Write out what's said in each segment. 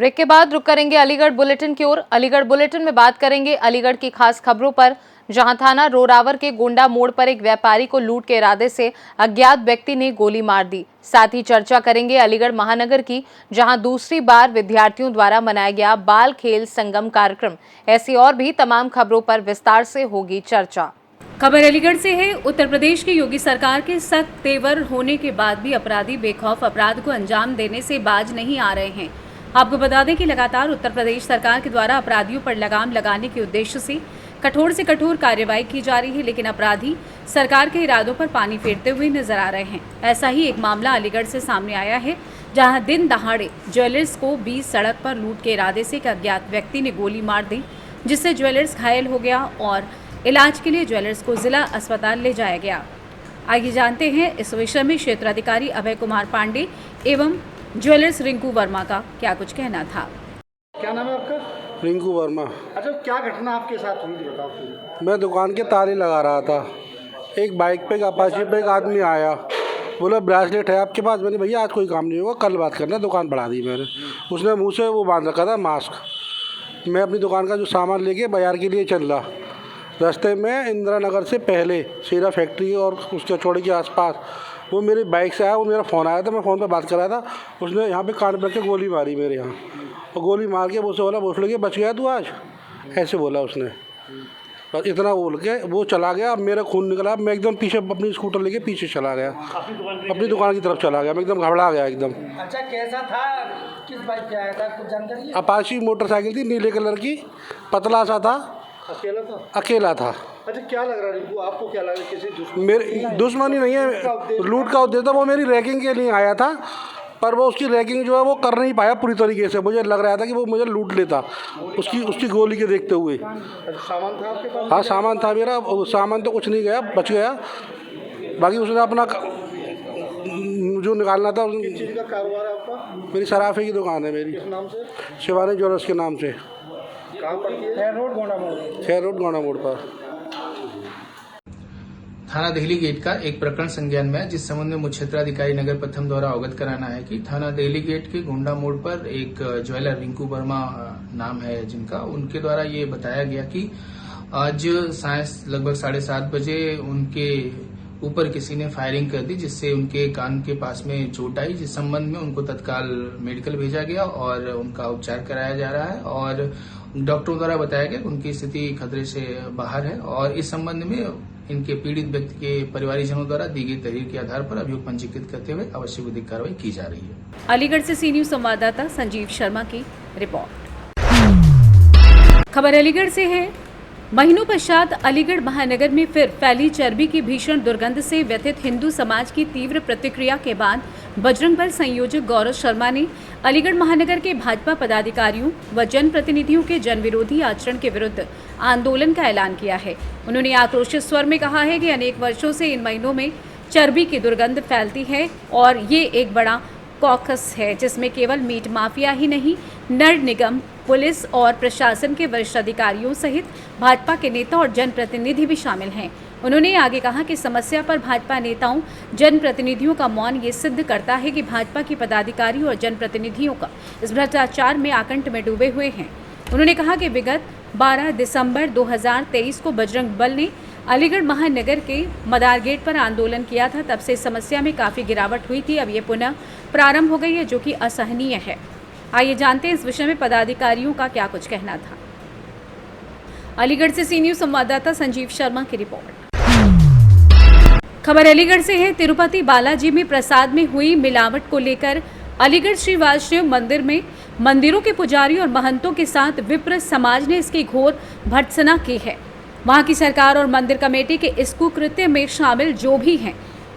Break के बाद रुक करेंगे अलीगढ़ बुलेटिन की ओर। अलीगढ़ बुलेटिन में बात करेंगे अलीगढ़ की खास खबरों पर, जहां थाना रोरावर के गोंडा मोड़ पर एक व्यापारी को लूट के इरादे से अज्ञात व्यक्ति ने गोली मार दी। साथ ही चर्चा करेंगे अलीगढ़ महानगर की, जहां दूसरी बार विद्यार्थियों द्वारा मनाया गया बाल खेल संगम कार्यक्रम। ऐसी और भी तमाम खबरों पर विस्तार से होगी चर्चा। खबर अलीगढ़ से है। उत्तर प्रदेश की योगी सरकार के सख्त तेवर होने के बाद भी अपराधी बेखौफ अपराध को अंजाम देने से बाज नहीं आ रहे हैं। आपको बता दें कि लगातार उत्तर प्रदेश सरकार के द्वारा अपराधियों पर लगाम लगाने के उद्देश्य से कठोर कार्रवाई की जा रही है, लेकिन अपराधी सरकार के इरादों पर पानी फेरते हुए नजर आ रहे हैं। ऐसा ही एक मामला अलीगढ़ से सामने आया है, जहां दिन दहाड़े ज्वेलर्स को बीच सड़क पर लूट के इरादे से एक अज्ञात व्यक्ति ने गोली मार दी, जिससे ज्वेलर्स घायल हो गया और इलाज के लिए ज्वेलर्स को जिला अस्पताल ले जाया गया। आइए जानते हैं इस विषय में क्षेत्राधिकारी अभय कुमार पांडे एवं ज्वेलर्स रिंकू वर्मा का क्या कुछ कहना था। क्या नाम है आपका? रिंकू वर्मा। अच्छा, क्या घटना आपके साथ हुई थी, बताओ प्लीज। मैं दुकान के ताले लगा रहा था, एक बाइक पे अपाची पे एक आदमी आया, बोला ब्रेसलेट है आपके पास? मैंने भैया आज कोई काम नहीं होगा, कल बात करना। दुकान बढ़ा दी मैंने। उसने मुँह से वो बांध रखा था मास्क। मैं अपनी दुकान का जो सामान लेके बाजार के लिए चल रहा, रास्ते में इंदिरा नगर से पहले शीरा फैक्ट्री और उसके चौड़ी के आसपास वो मेरी बाइक से आया, वो मेरा फ़ोन आया था, मैं फ़ोन पे बात कर रहा था। उसने यहाँ पे कान पे रख के गोली मारी मेरे यहाँ, और गोली मार के मुझसे बोला भोसले के बच गया तू आज, ऐसे बोला उसने। बस इतना बोल के वो चला गया। अब मेरा खून निकला। मैं एकदम पीछे अपनी स्कूटर लेके पीछे चला गया, अपनी दुकान की तरफ चला गया। मैं एकदम घबरा गया एकदम। अच्छा, कैसा था? किस बाइक पे आया था, कुछ जानकारी है? अपाची मोटरसाइकिल थी, नीले कलर की, पतला सा था। अकेला था। अच्छा, क्या लग रहा है रिंकू, आपको क्या लग रहा है? किसी मेरी दुश्मनी नहीं है, लूट का उद्देश्य था। वो मेरी रैगिंग के लिए आया था, पर वो उसकी रैगिंग जो है वो कर नहीं पाया पूरी तरीके से। मुझे लग रहा था कि वो मुझे लूट लेता उसकी गोली के देखते हुए। सामान था आपके पास? हाँ, सामान था मेरा। सामान तो कुछ नहीं गया, बच गया। बाकी उसने अपना जो निकालना था। किस चीज़ का कारोबार है आपका? मेरी सराफे की दुकान है मेरी। किस नाम से? शिवानी ज्वेलर्स के नाम से। कहाँ पड़ती है? खैर रोड गोंडा मोड़ पर। थाना देहली गेट का एक प्रकरण संज्ञान में है, जिस संबंध में मुख्य क्षेत्राधिकारी नगर प्रथम द्वारा अवगत कराना है कि थाना देहली गेट के गोंडा मोड़ पर एक ज्वेलर रिंकू वर्मा नाम है जिनका, उनके द्वारा ये बताया गया कि आज लगभग 7:30 बजे उनके ऊपर किसी ने फायरिंग कर दी, जिससे उनके कान के पास में चोट आई, जिस संबंध में उनको तत्काल मेडिकल भेजा गया और उनका उपचार कराया जा रहा है। और डॉक्टरों द्वारा बताया गया कि उनकी स्थिति खतरे से बाहर है, और इस संबंध में इनके पीड़ित व्यक्ति के परिवारीजनों द्वारा दी गई तहरीर के आधार पर अभियोग पंजीकृत करते हुए आवश्यक विधिक कार्रवाई की जा रही है। अलीगढ़ से सी न्यूज संवाददाता संजीव शर्मा की रिपोर्ट। खबर अलीगढ़ से है। महीनों पश्चात अलीगढ़ महानगर में फिर फैली चर्बी की भीषण दुर्गंध से व्यथित हिंदू समाज की तीव्र प्रतिक्रिया के बाद बजरंग दल संयोजक गौरव शर्मा ने अलीगढ़ महानगर के भाजपा पदाधिकारियों व जनप्रतिनिधियों के जनविरोधी आचरण के विरुद्ध आंदोलन का ऐलान किया है। उन्होंने आक्रोशित स्वर में कहा है कि अनेक वर्षों से इन महीनों में चर्बी की दुर्गंध फैलती है और ये एक बड़ा कॉकस है, जिसमें केवल मीट माफिया ही नहीं, नगर निगम, पुलिस और प्रशासन के वरिष्ठ अधिकारियों सहित भाजपा के नेता और जनप्रतिनिधि भी शामिल हैं। उन्होंने आगे कहा कि समस्या पर भाजपा नेताओं, जनप्रतिनिधियों का मौन ये सिद्ध करता है कि भाजपा के पदाधिकारी और जनप्रतिनिधियों का इस भ्रष्टाचार में आकंठ में डूबे हुए हैं। उन्होंने कहा कि विगत 12 दिसंबर 2023 को बजरंग दल ने अलीगढ़ महानगर के मदार गेट पर आंदोलन किया था। तब से समस्या में काफी गिरावट हुई थी। अब ये पुनः प्रारंभ हो गई है, जो कि असहनीय है। आइए जानते हैं इस विषय में पदाधिकारियों का क्या कुछ कहना था। अलीगढ़ से सी न्यूज संवाददाता संजीव शर्मा की रिपोर्ट। खबर अलीगढ़ से है। तिरुपति बालाजी में प्रसाद में हुई मिलावट को लेकर अलीगढ़ श्री वासुदेव मंदिर में मंदिरों के पुजारी और महंतों के साथ विप्र समाज ने इसकी घोर भर्त्सना की है। वहां की सरकार और मंदिर कमेटी के इस कुकृत्य में शामिल जो भी हैं,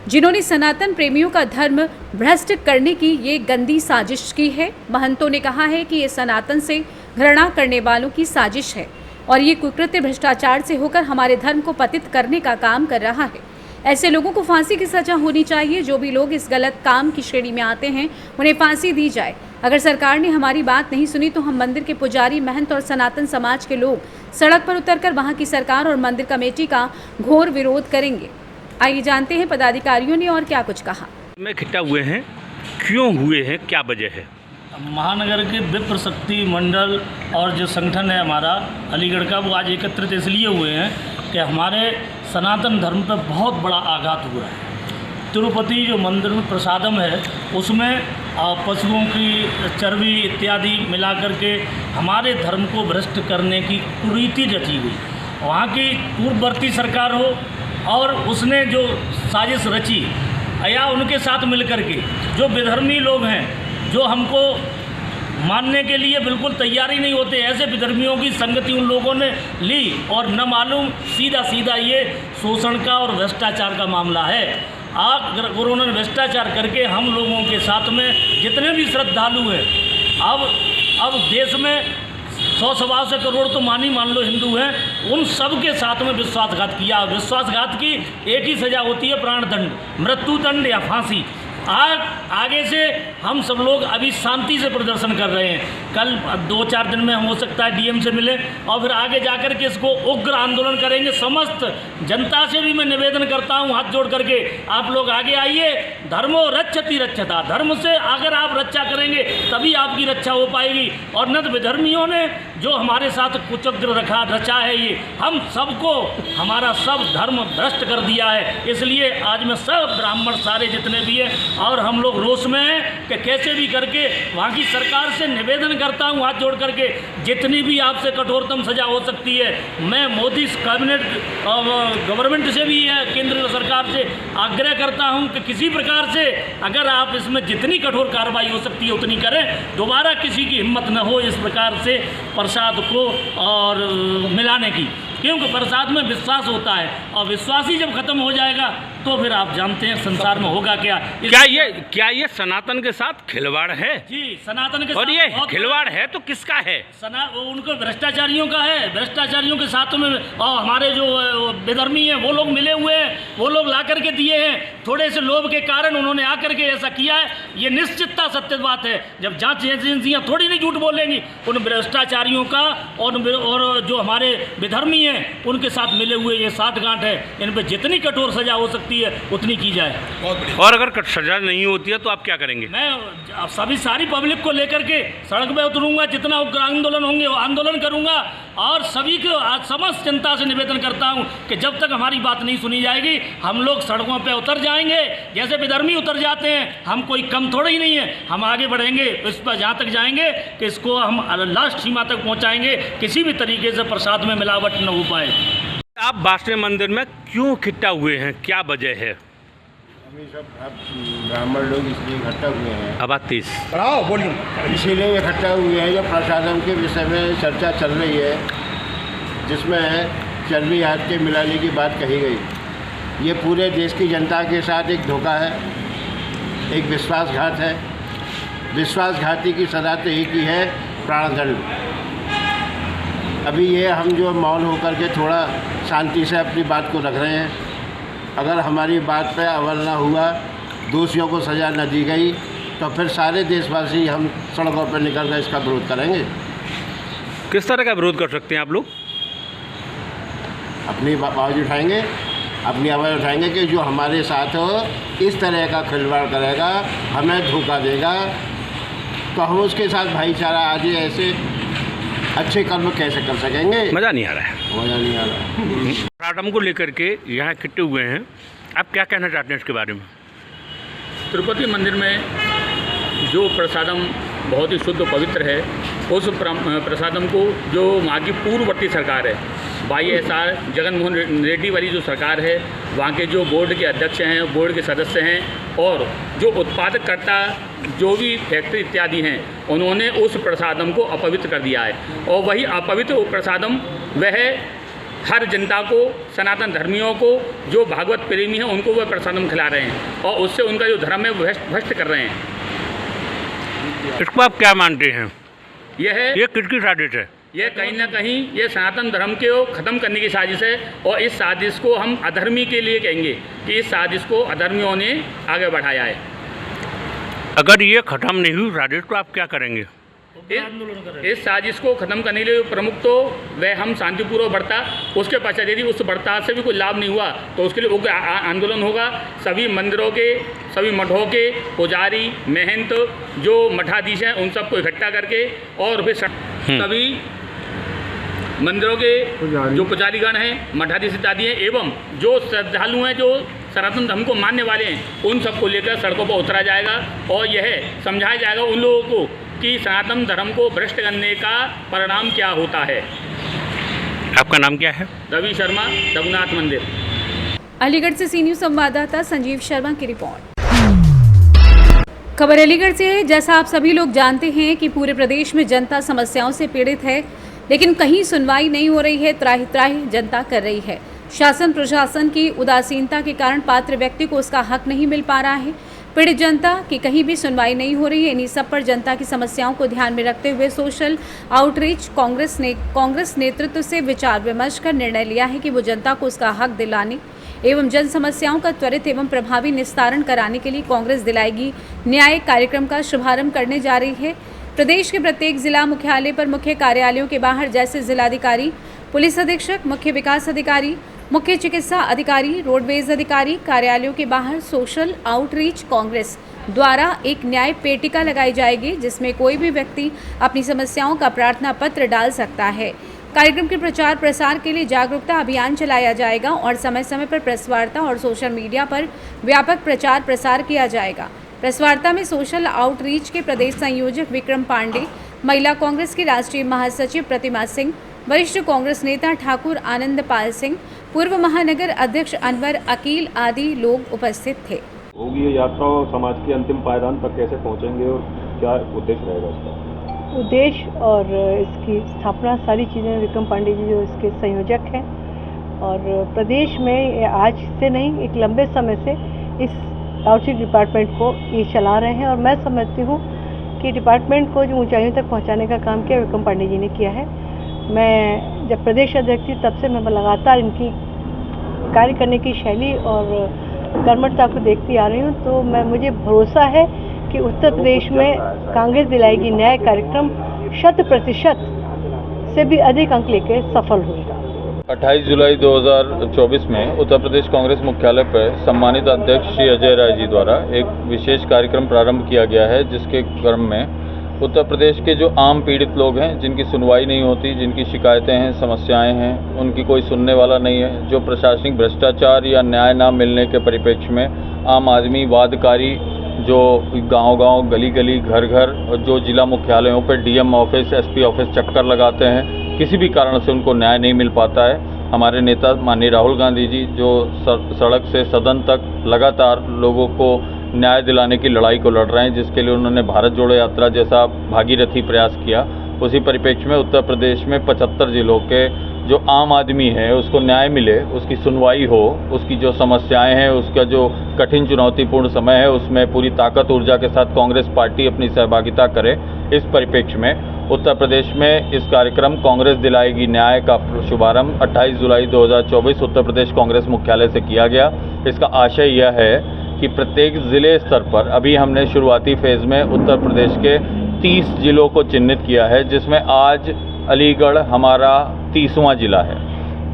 जिन्होंने सनातन प्रेमियों का धर्म भ्रष्ट करने की ये गंदी साजिश की है। महंतों ने कहा है कि ये सनातन से घृणा करने वालों की साजिश है और ये कुकृत्य भ्रष्टाचार से होकर हमारे धर्म को पतित करने का काम कर रहा है। ऐसे लोगों को फांसी की सजा होनी चाहिए। जो भी लोग इस गलत काम की श्रेणी में आते हैं, उन्हें फांसी दी जाए। अगर सरकार ने हमारी बात नहीं सुनी तो हम मंदिर के पुजारी, महंत और सनातन समाज के लोग सड़क पर उतरकर वहां की सरकार और मंदिर कमेटी का घोर विरोध करेंगे। आइए जानते हैं पदाधिकारियों ने और क्या कुछ कहा। में इकट्ठा हुए हैं, क्यों हुए हैं, क्या वजह है? महानगर के विप्र शक्ति मंडल और जो संगठन है हमारा अलीगढ़ का, वो आज एकत्रित इसलिए हुए हैं कि हमारे सनातन धर्म पर बहुत बड़ा आघात हुआ है। तिरुपति जो मंदिर में प्रसादम है उसमें पशुओं की चर्बी इत्यादि मिला करके हमारे धर्म को भ्रष्ट करने की कुरीति रची हुई। वहाँ की पूर्ववर्ती सरकार हो और उसने जो साजिश रची या उनके साथ मिलकर के जो विधर्मी लोग हैं, जो हमको मानने के लिए बिल्कुल तैयारी नहीं होते, ऐसे विधर्मियों की संगति उन लोगों ने ली और न मालूम सीधा सीधा ये शोषण का और भ्रष्टाचार का मामला है। आप उन्होंने भ्रष्टाचार करके हम लोगों के साथ में जितने भी श्रद्धालु हैं, अब देश में 100 से करोड़ तो मान लो हिंदू हैं, उन सब के साथ में विश्वासघात किया। विश्वासघात की एक ही सज़ा होती है, प्राणदंड, मृत्युदंड या फांसी। आगे से हम सब लोग अभी शांति से प्रदर्शन कर रहे हैं। कल 2-4 दिन में हम हो सकता है डीएम से मिले और फिर आगे जाकर के इसको उग्र आंदोलन करेंगे। समस्त जनता से भी मैं निवेदन करता हूं हाथ जोड़ करके, आप लोग आगे आइए। धर्मो रक्षति रक्षता, धर्म से अगर आप रक्षा करेंगे तभी आपकी रक्षा हो पाएगी। और न विधर्मियों ने जो हमारे साथ कुचक्र रचा है, ये हम सबको हमारा सब धर्म भ्रष्ट कर दिया है। इसलिए आज मैं सब ब्राह्मण सारे जितने भी हैं और हम लोग रोष में हैं कि कैसे भी करके वहाँ की सरकार से निवेदन करता हूँ हाथ जोड़ करके, जितनी भी आपसे कठोरतम सज़ा हो सकती है। मैं मोदी कैबिनेट गवर्नमेंट से भी है, केंद्र सरकार से आग्रह करता हूँ कि किसी प्रकार से अगर आप इसमें जितनी कठोर कार्रवाई हो सकती है उतनी करें। दोबारा किसी की हिम्मत न हो इस प्रकार से प्रसाद को और मिलाने की, क्योंकि प्रसाद में विश्वास होता है और विश्वास ही जब खत्म हो जाएगा तो फिर आप जानते हैं संसार में होगा क्या। क्या ये सनातन के साथ खिलवाड़ है? जी, सनातन के और साथ ये खिलवाड़ है तो किसका है? उनको भ्रष्टाचारियों का है। भ्रष्टाचारियों के साथ में और हमारे जो विधर्मी हैं वो लोग मिले हुए हैं, वो लोग ला करके दिए हैं। थोड़े से लोभ के कारण उन्होंने आकर के ऐसा किया है। ये निश्चितता सत्य बात है। जब जांच एजेंसियां थोड़ी नहीं झूठ बोलेंगी, उन भ्रष्टाचारियों का और जो हमारे विधर्मी हैं उनके साथ मिले हुए ये 60 गांठ है। इन पर जितनी कठोर सजा हो सकती है उतनी की जाए। और अगर सजा नहीं होती है तो आप क्या करेंगे? मैं सारी पब्लिक को लेकर के सड़क पे उतरूंगा, जितना उग्र आंदोलन होंगे वो आंदोलन करूंगा। और सभी को समस्त जनता से निवेदन करता हूं कि जब तक हमारी बात नहीं सुनी जाएगी हम लोग सड़कों पे उतर जाएंगे, जैसे विधर्मी उतर जाते हैं। हम कोई कम थोड़ा ही नहीं है, हम आगे बढ़ेंगे इस पर जहाँ तक जाएंगे कि इसको हम लास्ट सीमा तक पहुँचाएंगे, किसी भी तरीके से प्रसाद में मिलावट न हो पाए। आप बासने मंदिर में क्यों इकट्ठा हुए हैं, क्या वजह है? हम सब ब्राह्मण लोग इसलिए इकट्ठा हुए हैं, अब 30 इसीलिए इकट्ठा हुए हैं जो प्रसादम के विषय में चर्चा चल रही है, जिसमें चर्बी हाथ के मिलाने की बात कही गई। ये पूरे देश की जनता के साथ एक धोखा है, एक विश्वासघात है। विश्वासघाती की सजा तो एक ही है, प्राणदंड। अभी ये हम जो मौन होकर के थोड़ा शांति से अपनी बात को रख रहे हैं। अगर हमारी बात पे अमल ना हुआ, दोषियों को सज़ा न दी गई, तो फिर सारे देशवासी हम सड़कों पर निकल कर इसका विरोध करेंगे। किस तरह का विरोध कर सकते हैं आप लोग? अपनी आवाज़ उठाएंगे, कि जो हमारे साथ इस तरह का खिलवाड़ करेगा, हमें धोखा देगा, तो हम उसके साथ भाईचारा आदि ऐसे अच्छे कर्म कैसे कर सकेंगे? मज़ा नहीं आ रहा है। प्रसादम को लेकर के यहाँ इकट्ठे हुए हैं, आप क्या कहना चाहते हैं इसके बारे में? तिरुपति मंदिर में जो प्रसादम बहुत ही शुद्ध पवित्र है, उस प्रसादम को जो वहाँ की पूर्ववर्ती सरकार है, YSR जगनमोहन रेड्डी वाली जो सरकार है, वहाँ के जो बोर्ड के अध्यक्ष हैं, बोर्ड के सदस्य हैं और जो उत्पादककर्ता जो भी फैक्ट्री इत्यादि हैं, उन्होंने उस प्रसादम को अपवित्र कर दिया है। और वही अपवित्र प्रसादम वह हर जनता को, सनातन धर्मियों को, जो भागवत प्रेमी हैं उनको वह प्रसादम खिला रहे हैं और उससे उनका जो धर्म है वो भ्रष्ट कर रहे हैं। इसको आप क्या मानते हैं? ये किसकी साजिश है? ये कहीं ना कहीं ये सनातन धर्म को ख़त्म करने की साजिश है और इस साजिश को हम अधर्मी के लिए कहेंगे कि इस साजिश को अधर्मियों ने आगे बढ़ाया है। अगर ये ख़त्म नहीं हुई साजिश तो आप क्या करेंगे? आंदोलन कर रहे हैं। इस साजिश को खत्म करने के लिए प्रमुख तो वह हम शांतिपूर्वक बढ़ता, उसके पश्चात यदि उस बढ़ता से भी कोई लाभ नहीं हुआ तो उसके लिए उग्र आंदोलन होगा। सभी मंदिरों के, सभी मठों के पुजारी, महंत, जो मठाधीश हैं, उन सबको इकट्ठा करके और फिर सभी मंदिरों के जो पुजारीगण हैं, मठाधीश इत्यादि हैं, एवं जो श्रद्धालु हैं, जो सनातन धर्म को मानने वाले हैं, उन सबको लेकर सड़कों पर उतरा जाएगा और यह समझाया जाएगा उन लोगों को कि सनातन धर्म को भ्रष्ट करने का परिणाम क्या होता है। आपका नाम क्या है? रवि शर्मा, रघुनाथ मंदिर। अलीगढ़ से सी न्यूज़ संवाददाता संजीव शर्मा की रिपोर्ट। खबर अलीगढ़ से है। जैसा आप सभी लोग जानते हैं कि पूरे प्रदेश में जनता समस्याओं से पीड़ित है, लेकिन कहीं सुनवाई नहीं हो रही है। त्राही त्राही जनता कर रही है। शासन प्रशासन की उदासीनता के कारण पात्र व्यक्ति को उसका हक नहीं मिल पा रहा है। पीड़ित जनता की कहीं भी सुनवाई नहीं हो रही है। इन्हीं सब पर जनता की समस्याओं को ध्यान में रखते हुए सोशल आउटरीच कांग्रेस नेतृत्व से विचार विमर्श कर निर्णय लिया है कि वो जनता को उसका हक दिलाने एवं जन समस्याओं का त्वरित एवं प्रभावी निस्तारण कराने के लिए कांग्रेस दिलाएगी न्याय कार्यक्रम का शुभारंभ करने जा रही है। प्रदेश के प्रत्येक जिला मुख्यालय पर मुख्य कार्यालयों के बाहर जैसे जिलाधिकारी, पुलिस अधीक्षक, मुख्य विकास अधिकारी, मुख्य चिकित्सा अधिकारी, रोडवेज अधिकारी कार्यालयों के बाहर सोशल आउटरीच कांग्रेस द्वारा एक न्याय पेटिका लगाई जाएगी, जिसमें कोई भी व्यक्ति अपनी समस्याओं का प्रार्थना पत्र डाल सकता है। कार्यक्रम के प्रचार प्रसार के लिए जागरूकता अभियान चलाया जाएगा और समय समय पर प्रेस वार्ता और सोशल मीडिया पर व्यापक प्रचार प्रसार किया जाएगा। प्रेस वार्ता में सोशल आउटरीच के प्रदेश संयोजक विक्रम पांडे, महिला कांग्रेस की राष्ट्रीय महासचिव प्रतिमा सिंह, वरिष्ठ कांग्रेस नेता ठाकुर आनंद पाल सिंह, पूर्व महानगर अध्यक्ष अनवर अकील आदि लोग उपस्थित थे। होगी ये यात्रा और समाज के अंतिम पायदान तक कैसे पहुंचेंगे और क्या उद्देश्य रहेगा इसका? उद्देश्य और इसकी स्थापना सारी चीज़ें विक्रम पांडे जी जो इसके संयोजक हैं और प्रदेश में आज से नहीं एक लंबे समय से इस आउटरीच डिपार्टमेंट को ये चला रहे हैं और मैं समझती हूँ कि डिपार्टमेंट को जो ऊंचाइयों तक पहुँचाने का काम किया विक्रम पांडे जी ने किया है। मैं जब प्रदेश अध्यक्ष थी तब से मैं लगातार इनकी कार्य करने की शैली और कर्मठता को देखती आ रही हूँ, तो मुझे भरोसा है कि उत्तर प्रदेश में कांग्रेस दिलाएगी न्याय कार्यक्रम 100% से भी अधिक अंक लेकर सफल होगा। 28 जुलाई 2024 में उत्तर प्रदेश कांग्रेस मुख्यालय पर सम्मानित अध्यक्ष श्री अजय राय जी द्वारा एक विशेष कार्यक्रम प्रारंभ किया गया है, जिसके क्रम में उत्तर प्रदेश के जो आम पीड़ित लोग हैं, जिनकी सुनवाई नहीं होती, जिनकी शिकायतें हैं, समस्याएं हैं, उनकी कोई सुनने वाला नहीं है, जो प्रशासनिक भ्रष्टाचार या न्याय न मिलने के परिप्रेक्ष्य में आम आदमी वादकारी जो गांव-गांव, गली-गली, घर-घर और जो जिला मुख्यालयों पर डीएम ऑफिस, एसपी ऑफिस चक्कर लगाते हैं, किसी भी कारण से उनको न्याय नहीं मिल पाता है। हमारे नेता माननीय राहुल गांधी जी जो सड़क से सदन तक लगातार लोगों को न्याय दिलाने की लड़ाई को लड़ रहे हैं, जिसके लिए उन्होंने भारत जोड़ो यात्रा जैसा भागीरथी प्रयास किया। उसी परिप्रेक्ष्य में उत्तर प्रदेश में 75 जिलों के जो आम आदमी है उसको न्याय मिले, उसकी सुनवाई हो, उसकी जो समस्याएं हैं, उसका जो कठिन चुनौतीपूर्ण समय है, उसमें पूरी ताकत ऊर्जा के साथ कांग्रेस पार्टी अपनी सहभागिता करे। इस परिप्रेक्ष्य में उत्तर प्रदेश में इस कार्यक्रम कांग्रेस दिलाएगी न्याय का शुभारंभ 28 जुलाई 2024 उत्तर प्रदेश कांग्रेस मुख्यालय से किया गया। इसका आशय यह है कि प्रत्येक ज़िले स्तर पर अभी हमने शुरुआती फेज़ में उत्तर प्रदेश के 30 जिलों को चिन्हित किया है, जिसमें आज अलीगढ़ हमारा 30वां ज़िला है।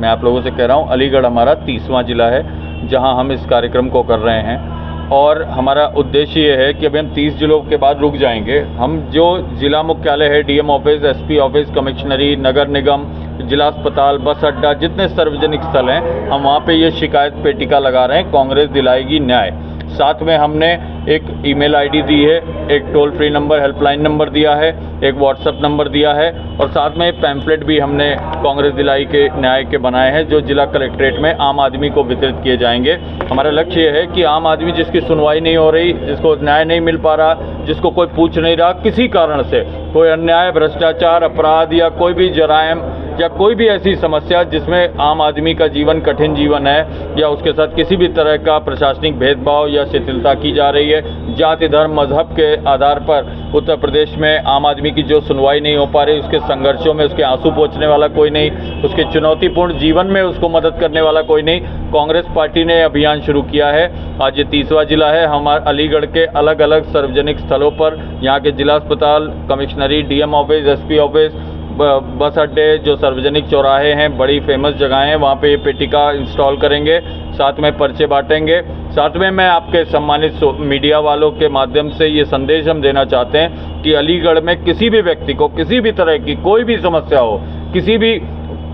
मैं आप लोगों से कह रहा हूँ अलीगढ़ हमारा 30वां ज़िला है जहाँ हम इस कार्यक्रम को कर रहे हैं। और हमारा उद्देश्य ये है कि अभी हम 30 जिलों के बाद रुक जाएंगे। हम जो ज़िला मुख्यालय है, डीएम ऑफिस, एसपी ऑफिस, कमिश्नरी, नगर निगम, जिला अस्पताल, बस अड्डा, जितने सार्वजनिक स्थल हैं, हम वहाँ पे ये शिकायत पेटिका लगा रहे हैं, कांग्रेस दिलाएगी न्याय। साथ में हमने एक ईमेल आईडी दी है, एक toll free number, helpline number दिया है, एक व्हाट्सएप नंबर दिया है और साथ में पैम्फलेट भी हमने कांग्रेस दिलाई के न्याय के बनाए हैं, जो जिला कलेक्ट्रेट में आम आदमी को वितरित किए जाएंगे। हमारा लक्ष्य ये है कि आम आदमी जिसकी सुनवाई नहीं हो रही, जिसको न्याय नहीं मिल पा रहा, जिसको कोई पूछ नहीं रहा, किसी कारण से कोई अन्याय, भ्रष्टाचार, अपराध या कोई भी जराइम या कोई भी ऐसी समस्या जिसमें आम आदमी का जीवन कठिन जीवन है या उसके साथ किसी भी तरह का प्रशासनिक भेदभाव या शिथिलता की जा रही है। जाति धर्म मजहब के आधार पर उत्तर प्रदेश में आम आदमी की जो सुनवाई नहीं हो पा रही, उसके संघर्षों में उसके आंसू पोंछने वाला कोई नहीं, उसके चुनौतीपूर्ण जीवन में उसको मदद करने वाला कोई नहीं। कांग्रेस पार्टी ने अभियान शुरू किया है। आज ये 30वां जिला है। हमारे अलीगढ़ के अलग अलग सार्वजनिक स्थलों पर, यहाँ के जिला अस्पताल, कमिश्नरी, डीएम ऑफिस, एसपी ऑफिस, बस अड्डे, जो सार्वजनिक चौराहे हैं, बड़ी फेमस जगहें हैं, वहाँ पे ये पेटिका इंस्टॉल करेंगे, साथ में पर्चे बांटेंगे। साथ में मैं आपके सम्मानित मीडिया वालों के माध्यम से ये संदेश हम देना चाहते हैं कि अलीगढ़ में किसी भी व्यक्ति को किसी भी तरह की कोई भी समस्या हो, किसी भी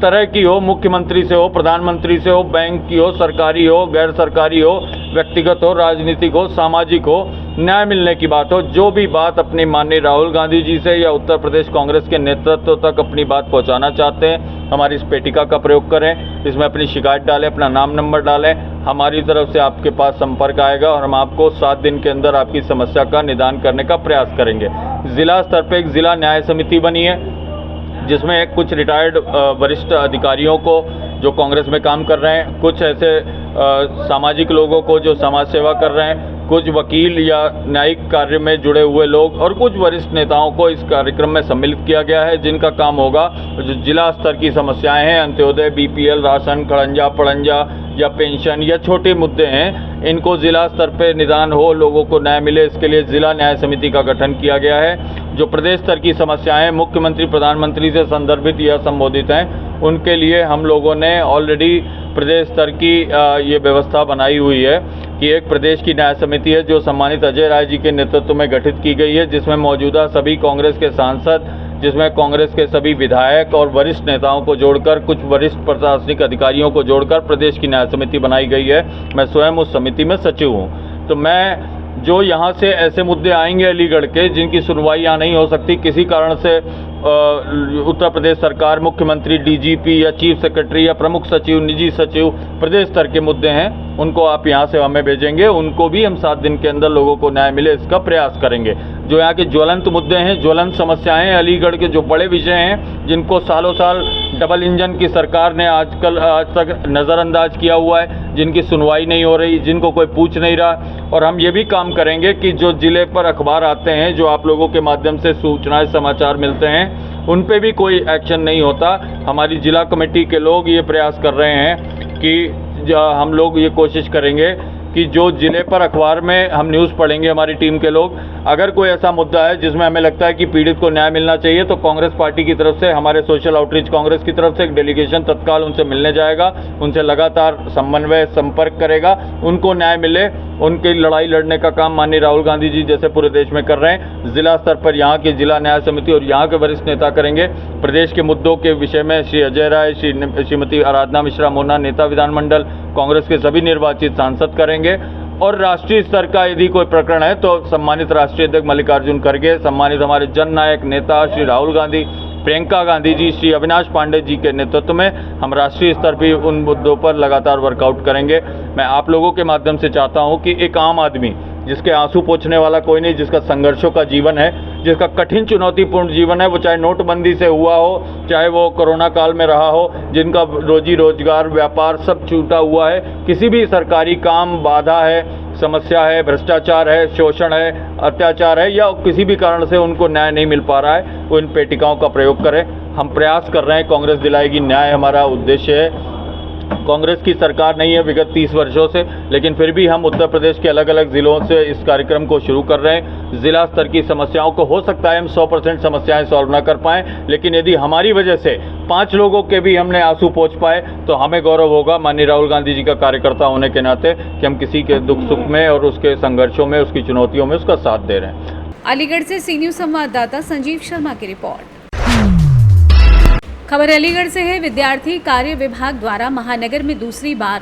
तरह की हो, मुख्यमंत्री से हो, प्रधानमंत्री से हो, बैंक की हो, सरकारी हो, गैर सरकारी हो, व्यक्तिगत हो, राजनीतिक हो, सामाजिक हो, न्याय मिलने की बात हो, जो भी बात अपनी माननीय राहुल गांधी जी से या उत्तर प्रदेश कांग्रेस के नेतृत्व तक अपनी बात पहुंचाना चाहते हैं, हमारी इस पेटिका का प्रयोग करें। इसमें अपनी शिकायत डालें, अपना नाम नंबर डालें। हमारी तरफ से आपके पास संपर्क आएगा और हम आपको 7 दिन के अंदर आपकी समस्या का निदान करने का प्रयास करेंगे। जिला स्तर पर एक जिला न्याय समिति बनी है, जिसमें कुछ रिटायर्ड वरिष्ठ अधिकारियों को जो कांग्रेस में काम कर रहे हैं, कुछ ऐसे सामाजिक लोगों को जो समाज सेवा कर रहे हैं, कुछ वकील या न्यायिक कार्य में जुड़े हुए लोग और कुछ वरिष्ठ नेताओं को इस कार्यक्रम में सम्मिलित किया गया है, जिनका काम होगा जो जिला स्तर की समस्याएं हैं, अंत्योदय, बीपीएल, राशन, खड़ंजा पड़ंजा या पेंशन या छोटे मुद्दे हैं, इनको जिला स्तर पर निदान हो, लोगों को न्याय मिले, इसके लिए जिला न्याय समिति का गठन किया गया है। जो प्रदेश स्तर की समस्याएं मुख्यमंत्री, प्रधानमंत्री से संदर्भित या संबोधित हैं, उनके लिए हम लोगों ने ऑलरेडी प्रदेश स्तर की ये व्यवस्था बनाई हुई है कि एक प्रदेश की न्याय समिति है जो सम्मानित अजय राय जी के नेतृत्व में गठित की गई है, जिसमें मौजूदा सभी कांग्रेस के सांसद, जिसमें कांग्रेस के सभी विधायक और वरिष्ठ नेताओं को जोड़कर, कुछ वरिष्ठ प्रशासनिक अधिकारियों को जोड़कर प्रदेश की न्याय समिति बनाई गई है। मैं स्वयं उस समिति में सचिव हूँ। तो मैं जो यहाँ से ऐसे मुद्दे आएंगे अलीगढ़ के, जिनकी सुनवाई यहाँ नहीं हो सकती, किसी कारण से उत्तर प्रदेश सरकार, मुख्यमंत्री, डीजीपी या चीफ सेक्रेटरी या प्रमुख सचिव, निजी सचिव, प्रदेश स्तर के मुद्दे हैं, उनको आप यहाँ से हमें भेजेंगे। उनको भी हम 7 दिन के अंदर लोगों को न्याय मिले, इसका प्रयास करेंगे। जो यहाँ के ज्वलंत मुद्दे हैं, ज्वलंत समस्याएं, अलीगढ़ के जो बड़े विषय हैं, जिनको सालों साल डबल इंजन की सरकार ने आज तक नज़रअंदाज किया हुआ है, जिनकी सुनवाई नहीं हो रही, जिनको कोई पूछ नहीं रहा। और हम ये भी काम करेंगे कि जो ज़िले पर अखबार आते हैं, जो आप लोगों के माध्यम से सूचनाएं, समाचार मिलते हैं, उन पे भी कोई एक्शन नहीं होता। हमारी जिला कमेटी के लोग ये प्रयास कर रहे हैं कि हम लोग ये कोशिश करेंगे कि जो ज़िले पर अखबार में हम न्यूज़ पढ़ेंगे, हमारी टीम के लोग, अगर कोई ऐसा मुद्दा है जिसमें हमें लगता है कि पीड़ित को न्याय मिलना चाहिए, तो कांग्रेस पार्टी की तरफ से, हमारे सोशल आउटरीच कांग्रेस की तरफ से एक डेलीगेशन तत्काल उनसे मिलने जाएगा, उनसे लगातार समन्वय संपर्क करेगा, उनको न्याय मिले। उनकी लड़ाई लड़ने का काम माननीय राहुल गांधी जी जैसे पूरे देश में कर रहे हैं। जिला स्तर पर यहाँ की जिला न्याय समिति और यहाँ के वरिष्ठ नेता करेंगे। प्रदेश के मुद्दों के विषय में श्री अजय राय, श्रीमती आराधना मिश्रा मोना, नेता विधानमंडल कांग्रेस के सभी निर्वाचित सांसद करेंगे। और राष्ट्रीय स्तर का यदि कोई प्रकरण है तो सम्मानित राष्ट्रीय अध्यक्ष मल्लिकार्जुन खड़गे, सम्मानित हमारे जननायक नेता श्री राहुल गांधी, प्रियंका गांधी जी, श्री अविनाश पांडे जी के नेतृत्व में हम राष्ट्रीय स्तर पर उन मुद्दों पर लगातार वर्कआउट करेंगे। मैं आप लोगों के माध्यम से चाहता हूं कि एक आम आदमी, जिसके आंसू पोंछने वाला कोई नहीं, जिसका संघर्षों का जीवन है, जिसका कठिन चुनौतीपूर्ण जीवन है, वो चाहे नोटबंदी से हुआ हो, चाहे वो कोरोना काल में रहा हो, जिनका रोजी रोजगार, व्यापार सब छूटा हुआ है, किसी भी सरकारी काम बाधा है, समस्या है, भ्रष्टाचार है, शोषण है, अत्याचार है, या किसी भी कारण से उनको न्याय नहीं मिल पा रहा है, वो इन पेटिकाओं का प्रयोग करें। हम प्रयास कर रहे हैं, कांग्रेस दिलाएगी न्याय, हमारा उद्देश्य है। कांग्रेस की सरकार नहीं है विगत 30 वर्षों से, लेकिन फिर भी हम उत्तर प्रदेश के अलग अलग ज़िलों से इस कार्यक्रम को शुरू कर रहे हैं। ज़िला स्तर की समस्याओं को, हो सकता है हम 100% समस्याएं सॉल्व ना कर पाएँ, लेकिन यदि हमारी वजह से 5 लोगों के भी हमने आंसू पोंछ पाए तो हमें गौरव होगा माननीय राहुल गांधी जी का कार्यकर्ता होने के नाते, कि हम किसी के दुख सुख में और उसके संघर्षों में, उसकी चुनौतियों में उसका साथ दे रहे हैं। अलीगढ़ से सी न्यूज़ संवाददाता संजीव शर्मा की रिपोर्ट। खबर अलीगढ़ से है। विद्यार्थी कार्य विभाग द्वारा महानगर में दूसरी बार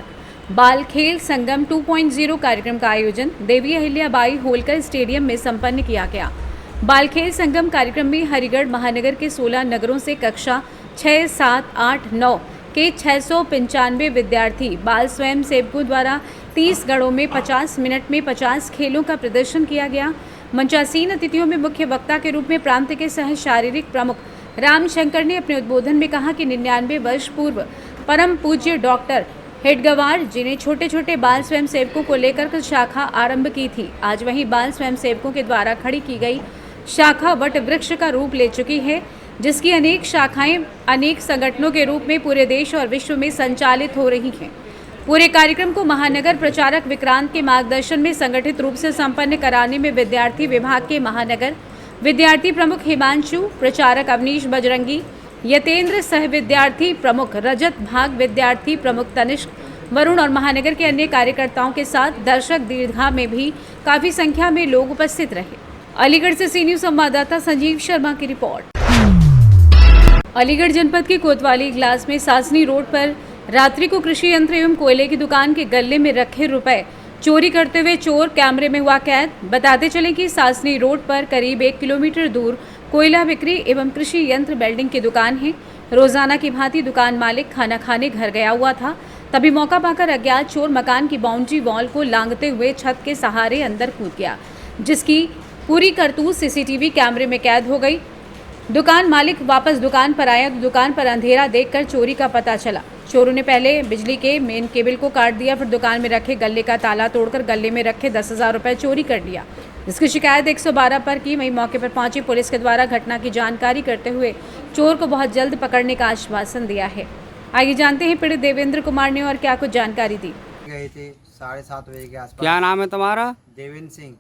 बाल खेल संगम 2.0 कार्यक्रम का आयोजन देवी अहिल्याबाई होलकर स्टेडियम में संपन्न किया गया। बाल खेल संगम कार्यक्रम में हरिगढ़ महानगर के 16 नगरों से कक्षा 6, 7, 8, 9 के 695 विद्यार्थी बाल स्वयं सेवकों द्वारा 30 गणों में 50 मिनट में 50 खेलों का प्रदर्शन किया गया। मंचासीन अतिथियों में मुख्य वक्ता के रूप में प्रांत के सह शारीरिक प्रमुख रामशंकर ने अपने उद्बोधन में कहा कि 99 वर्ष पूर्व परम पूज्य डॉक्टर हेडगवार, जिन्हें छोटे छोटे बाल स्वयं सेवकों को लेकर शाखा आरंभ की थी, आज वहीं बाल स्वयं सेवकों के द्वारा खड़ी की गई शाखा वट वृक्ष का रूप ले चुकी है, जिसकी अनेक शाखाएं अनेक संगठनों के रूप में पूरे देश और विश्व में संचालित हो रही हैं। पूरे कार्यक्रम को महानगर प्रचारक विक्रांत के मार्गदर्शन में संगठित रूप से संपन्न कराने में विद्यार्थी विभाग के महानगर विद्यार्थी प्रमुख हिमांशु, प्रचारक अवनीश बजरंगी, यतेंद्र, सह विद्यार्थी प्रमुख रजत, भाग विद्यार्थी प्रमुख तनिष्क, वरुण और महानगर के अन्य कार्यकर्ताओं के साथ दर्शक दीर्घा में भी काफी संख्या में लोग उपस्थित रहे। अलीगढ़ से सी न्यूज संवाददाता संजीव शर्मा की रिपोर्ट। अलीगढ़ जनपद के कोतवाली इगलास में सासनी रोड पर रात्रि को कृषि यंत्र एवं कोयले की दुकान के गल्ले में रखे रुपए चोरी करते हुए चोर कैमरे में हुआ कैद। बताते चले कि सासनी रोड पर करीब 1 किलोमीटर दूर कोयला बिक्री एवं कृषि यंत्र वेल्डिंग की दुकान है। रोजाना की भांति दुकान मालिक खाना खाने घर गया हुआ था, तभी मौका पाकर अज्ञात चोर मकान की बाउंड्री वॉल को लांघते हुए छत के सहारे अंदर कूद गया, जिसकी पूरी करतूत सीसीटीवी कैमरे में कैद हो गई। दुकान मालिक वापस दुकान पर आया तो दुकान पर अंधेरा देखकर चोरी का पता चला। चोरों ने पहले बिजली के मेन केबल को काट दिया, फिर दुकान में रखे गल्ले का ताला तोड़कर गल्ले में रखे 10,000 रुपए चोरी कर लिया। इसकी शिकायत 112 पर की। वहीं मौके पर पहुंची पुलिस के द्वारा घटना की जानकारी करते हुए चोर को बहुत जल्द पकड़ने का आश्वासन दिया है। आइए जानते हैं पीड़ित देवेंद्र कुमार ने और क्या कुछ जानकारी दी। गए थे 7:30 बजे के आसपास। क्या नाम है तुम्हारा? देवेंद्र सिंह।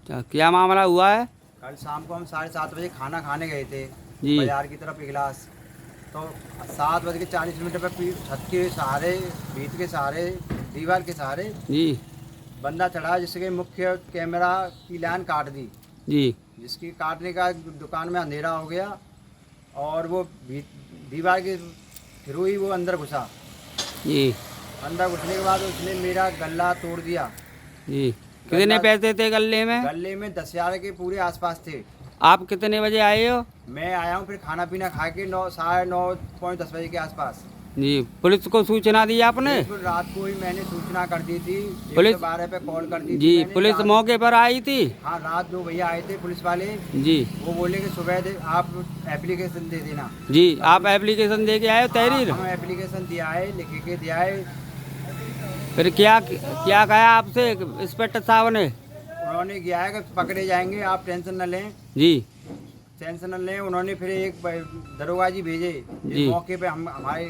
क्या मामला हुआ है? कल शाम को हम 7:30 बजे खाना खाने गए थे जी। बाजार की तरफ इगलास, तो 7:40 पर छत के सहारे, भीत के सहारे, दीवार के सहारे जी बंदा चढ़ा, जिसके मुख्य कैमरा की लाइन काट दी जी। जिसकी काटने का दुकान में अंधेरा हो गया और वो दीवार के थ्रू ही वो अंदर घुसा जी। अंदर घुसने के बाद उसने मेरा गल्ला तोड़ दिया जी। कितने पैसे थे गल्ले में? गल्ले में 10,000 के पूरे आसपास थे। आप कितने बजे आए हो? मैं आया हूँ फिर खाना पीना खा के 9, 9:30 बजे के आसपास जी। पुलिस को सूचना दी आपने? बिल्कुल रात को ही मैंने सूचना कर दी थी, पुलिस 112 पे कॉल कर दी जी। थी पुलिस मौके पर आई थी? हाँ, रात 2 भैया आए थे पुलिस वाले जी। वो बोले कि सुबह आप एप्लीकेशन दे देना जी। आप एप्लीकेशन दे के आए हो तहरीर? हम एप्लीकेशन दिया है, लिख के दिया है। फिर क्या कहा आपसे इंस्पेक्टर साहब ने? उन्होंने किया है कि पकड़े जाएंगे, आप टेंशन न लें जी। टेंशन न लें। उन्होंने फिर एक दरोगा जी भेजे जी। मौके पे हमारे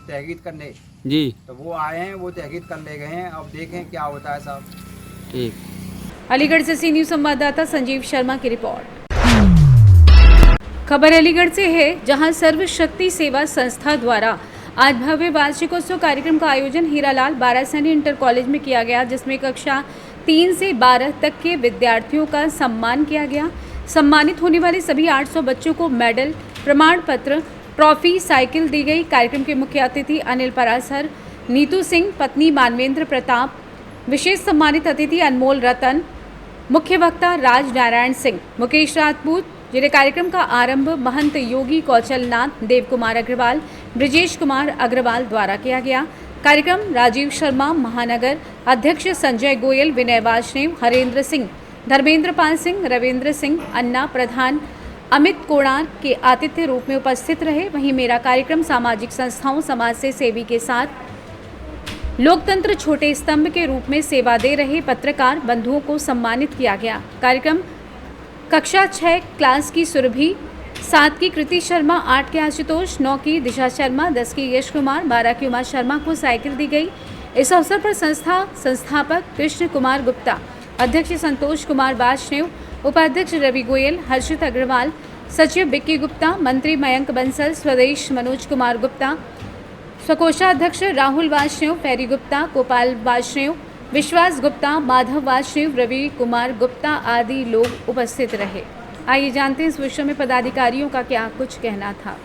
तहकीक करने जी। तो वो आए हैं, वो तहकीक कर ले गए हैं। अब देखें क्या होता है साहब। ठीक। अलीगढ़ से सी न्यूज संवाददाता संजीव शर्मा की रिपोर्ट। खबर अलीगढ़ से है, जहां सर्व शक्ति सेवा संस्था द्वारा आज भव्य वार्षिकोत्सव कार्यक्रम का आयोजन हीरालाल बारासैनी इंटर कॉलेज में किया गया, जिसमें कक्षा 3 से 12 तक के विद्यार्थियों का सम्मान किया गया। सम्मानित होने वाले सभी 800 बच्चों को मेडल, प्रमाण पत्र, ट्रॉफी, साइकिल दी गई। कार्यक्रम के मुख्य अतिथि अनिल परासर, नीतू सिंह, पत्नी मानवेंद्र प्रताप, विशेष सम्मानित अतिथि अनमोल रतन, मुख्य वक्ता राज नारायण सिंह, मुकेश राजपूत। जिन्हें कार्यक्रम का आरंभ महंत योगी कौशल नाथ, देव कुमार अग्रवाल, ब्रिजेश कुमार अग्रवाल द्वारा किया गया। कार्यक्रम राजीव शर्मा, महानगर अध्यक्ष संजय गोयल, विनय वाजपेयी, हरेंद्र सिंह, धर्मेंद्र पाल सिंह, रविंद्र सिंह, अन्ना प्रधान, अमित कोणार के आतिथ्य रूप में उपस्थित रहे। वहीं मेरा कार्यक्रम सामाजिक संस्थाओं, समाज से सेवी के साथ लोकतंत्र छोटे स्तंभ के रूप में सेवा दे रहे पत्रकार बंधुओं को सम्मानित किया गया। कार्यक्रम कक्षा 6 क्लास की सुरभि, 7 की कृति शर्मा, 8 के आशुतोष, 9 की दिशा शर्मा, 10 की यश कुमार, 12 की उमा शर्मा को साइकिल दी गई। इस अवसर पर संस्था संस्थापक कृष्ण कुमार गुप्ता, अध्यक्ष संतोष कुमार वाजपेयी, उपाध्यक्ष रवि गोयल, हर्षित अग्रवाल, सचिव बिक्की गुप्ता, मंत्री मयंक बंसल, स्वदेश मनोज कुमार गुप्ता, स्वकोषाध्यक्ष राहुल वाजपेयी, फेरी गुप्ता, गोपाल वाजपेयी, विश्वास गुप्ता, माधव वाजपेयी, रवि कुमार गुप्ता आदि लोग उपस्थित रहे। आइए जानते हैं इस विषय में पदाधिकारियों का क्या कुछ कहना था।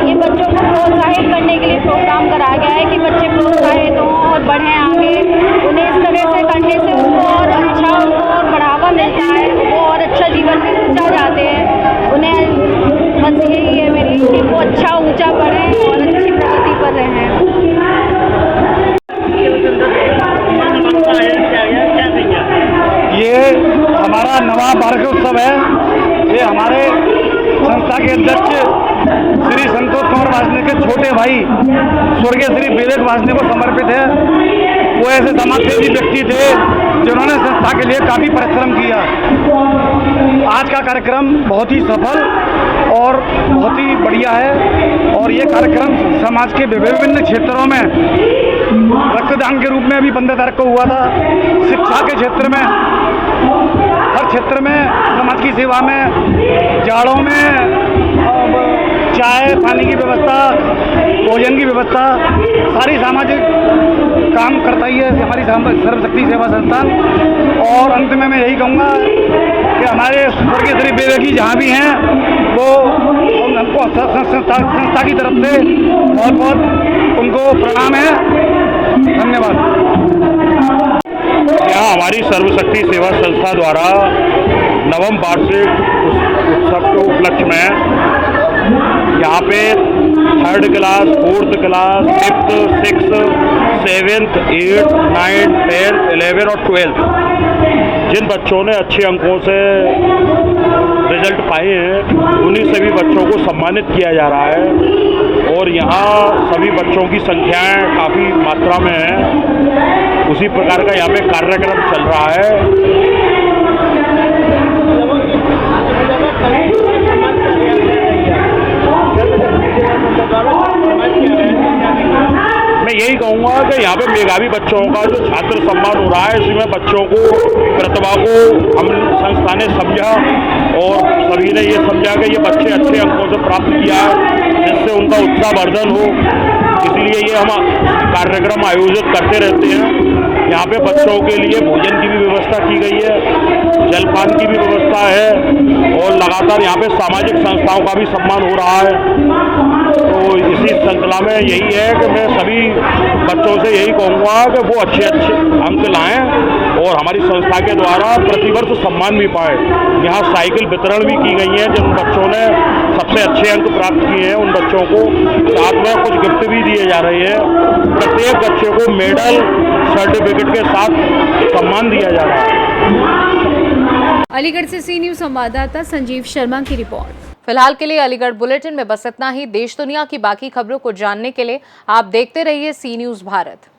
ये बच्चों को प्रोत्साहित करने के लिए प्रोग्राम कराया गया है कि बच्चे प्रोत्साहित हों और बढ़ें आगे। उन्हें इस तरह से करने से उनको और अच्छा, उनको और बढ़ावा मिलता है, वो और अच्छा जीवन में ऊँचा जाते हैं। उन्हें बस यही है मेरी कि वो अच्छा ऊँचा बढ़ें और अच्छी प्रगति पर रहें। ये हमारा नवा वार्षिकोत्सव है। ये हमारे छोटे भाई स्वर्गीय श्री विवेक वासने को समर्पित है। वो ऐसे समाजसेवी व्यक्ति थे जिन्होंने संस्था के लिए काफ़ी परिश्रम किया। आज का कार्यक्रम बहुत ही सफल और बहुत ही बढ़िया है और ये कार्यक्रम समाज के विभिन्न क्षेत्रों में रक्तदान के रूप में अभी 15 तारीख को हुआ था। शिक्षा के क्षेत्र में, हर क्षेत्र में समाज की सेवा में, जाड़ों में चाय पानी की व्यवस्था, भोजन की व्यवस्था, सारी सामाजिक काम करता ही है हमारी सर्वशक्ति सेवा संस्थान। और अंत में मैं यही कहूँगा कि हमारे स्वर्गीय श्री विवेक जी जहाँ भी हैं वो हमको संस्था की तरफ से बहुत बहुत उनको प्रणाम है। धन्यवाद। यहाँ हमारी सर्वशक्ति सेवा संस्था द्वारा नवम वार्षिक उत्सव के उपलक्ष्य में यहाँ पे 3rd class, 4th class, 5th, 6th, 7th, 8th, 9th, 10th, 11th और 12th जिन बच्चों ने अच्छे अंकों से रिजल्ट पाए हैं उन्हीं सभी बच्चों को सम्मानित किया जा रहा है। और यहाँ सभी बच्चों की संख्याएं काफ़ी मात्रा में हैं। उसी प्रकार का यहाँ पे कार्यक्रम चल रहा है। मैं यही कहूँगा कि यहाँ पे मेधावी बच्चों का जो छात्र सम्मान हो रहा है इसमें बच्चों को प्रतिभा को हम संस्था ने समझा और सभी ने ये समझा कि ये बच्चे अच्छे अंकों से प्राप्त किया है जिससे उनका उत्साहवर्धन हो, इसलिए ये हम कार्यक्रम आयोजित करते रहते हैं। यहाँ पे बच्चों के लिए भोजन की भी व्यवस्था की गई है, जलपान की भी व्यवस्था है और लगातार यहाँ पे सामाजिक संस्थाओं का भी सम्मान हो रहा है। तो इसी श्रृंखला में यही है कि मैं सभी बच्चों से यही कहूँगा कि वो अच्छे अंक लाएं और हमारी संस्था के द्वारा प्रतिवर्ष सम्मान भी पाए। यहाँ साइकिल वितरण भी की गई है। जिन बच्चों ने सबसे अच्छे अंक प्राप्त किए हैं उन बच्चों को साथ में कुछ गिफ्ट भी दिए जा रहे हैं। प्रत्येक बच्चे को मेडल सर्टिफिकेट के साथ सम्मान दिया जा रहा है। अलीगढ़ से सी न्यूज़ संवाददाता संजीव शर्मा की रिपोर्ट। फिलहाल के लिए अलीगढ़ बुलेटिन में बस इतना ही। देश दुनिया की बाकी खबरों को जानने के लिए आप देखते रहिए सी न्यूज़ भारत।